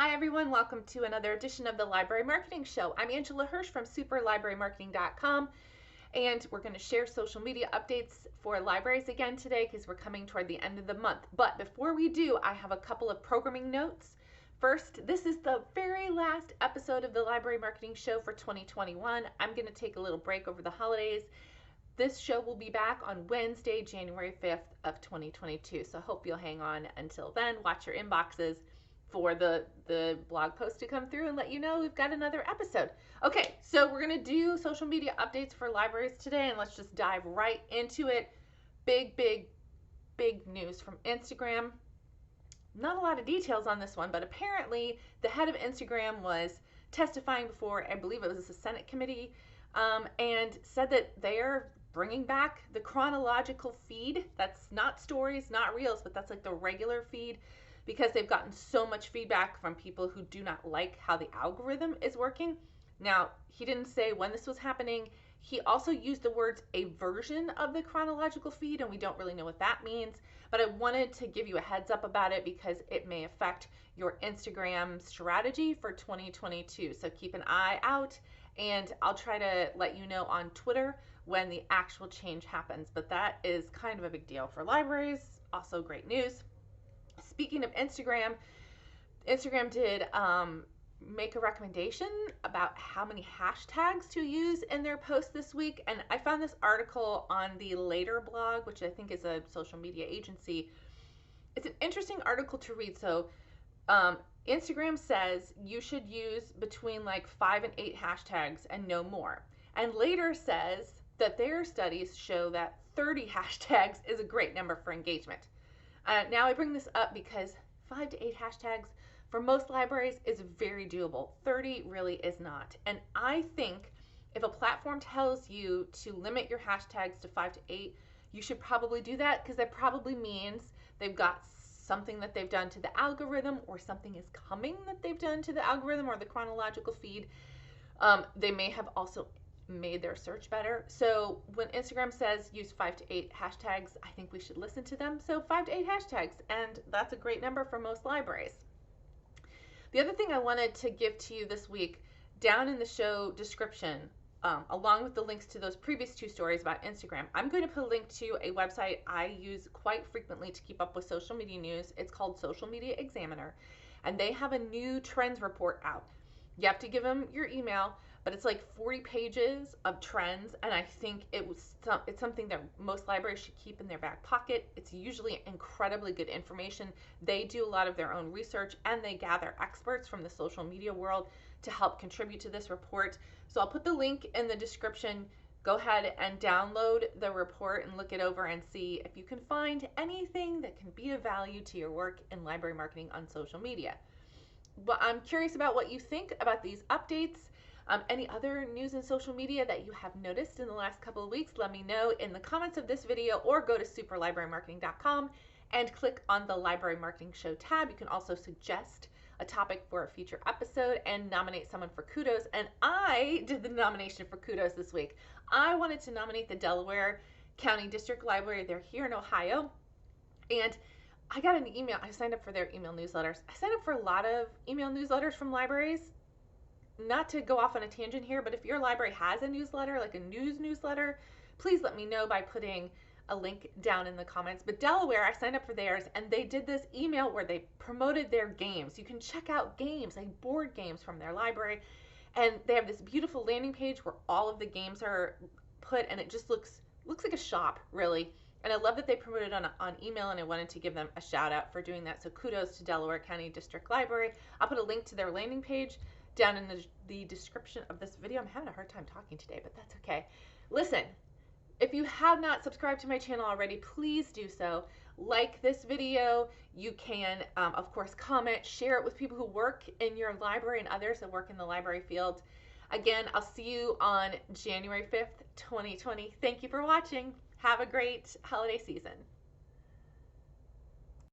Hi everyone, welcome to another edition of the Library Marketing Show. I'm Angela Hursh from superlibrarymarketing.com, and we're going to share social media updates for libraries again today because we're coming toward the end of the month. But before we do, I have a couple of programming notes. First, this is the very last episode of the Library Marketing Show for 2021. I'm going to take a little break over the holidays. This show will be back on Wednesday, January 5th of 2022. So I hope you'll hang on until then. Watch your inboxes for the blog post to come through and let you know we've got another episode. Okay, so we're going to do social media updates for libraries today, and let's just dive right into it. Big news from Instagram. Not a lot of details on this one, but apparently the head of Instagram was testifying before, I believe it was a Senate committee, and said that they're bringing back the chronological feed. That's not stories, not reels, but that's like the regular feed, because they've gotten so much feedback from people who do not like how the algorithm is working. Now, he didn't say when this was happening. He also used the words a version of the chronological feed, and we don't really know what that means, but I wanted to give you a heads up about it because it may affect your Instagram strategy for 2022. So keep an eye out, and I'll try to let you know on Twitter when the actual change happens, but that is kind of a big deal for libraries. Also great news. Speaking of Instagram, Instagram did make a recommendation about how many hashtags to use in their post this week. And I found this article on the Later blog, which I think is a social media agency. It's an interesting article to read. So Instagram says you should use between like 5 and 8 hashtags and no more. And Later says that their studies show that 30 hashtags is a great number for engagement. Now I bring this up because 5 to 8 hashtags for most libraries is very doable. 30 really is not. And I think if a platform tells you to limit your hashtags to 5 to 8, you should probably do that, because that probably means they've got something that they've done to the algorithm, or something is coming that they've done to the algorithm or the chronological feed. They may have also made their search better. So when Instagram says use 5 to 8 hashtags, I think we should listen to them. So 5 to 8 hashtags, and that's a great number for most libraries. The other thing I wanted to give to you this week, down in the show description, along with the links to those previous 2 stories about Instagram, I'm going to put a link to a website I use quite frequently to keep up with social media news. It's called Social Media Examiner, and they have a new trends report out. You have to give them your email, but it's like 40 pages of trends, and I think it's something that most libraries should keep in their back pocket. It's usually incredibly good information. They do a lot of their own research, and they gather experts from the social media world to help contribute to this report. So I'll put the link in the description. Go ahead and download the report and look it over and see if you can find anything that can be of value to your work in library marketing on social media. But I'm curious about what you think about these updates. Any other news in social media that you have noticed in the last couple of weeks, let me know in the comments of this video, or go to superlibrarymarketing.com and click on the Library Marketing Show tab. You can also suggest a topic for a future episode and nominate someone for kudos. And I did the nomination for kudos this week. I wanted to nominate the Delaware County District Library. They're here in Ohio. And I got an email. I signed up for their email newsletters. I signed up for a lot of email newsletters from libraries. Not to go off on a tangent here, but if your library has a newsletter, like a news newsletter, please let me know by putting a link down in the comments. But Delaware, I signed up for theirs, and they did this email where they promoted their games. You can check out games, like board games from their library, and they have this beautiful landing page where all of the games are put, and it just looks like a shop, really. And I love that they promoted on email, and I wanted to give them a shout out for doing that. So kudos to Delaware County District Library. I'll put a link to their landing page down in the description of this video. I'm having a hard time talking today, but that's okay. Listen, if you have not subscribed to my channel already, please do so. Like this video. You can, of course, comment, share it with people who work in your library and others that work in the library field. Again, I'll see you on January 5th, 2020. Thank you for watching. Have a great holiday season.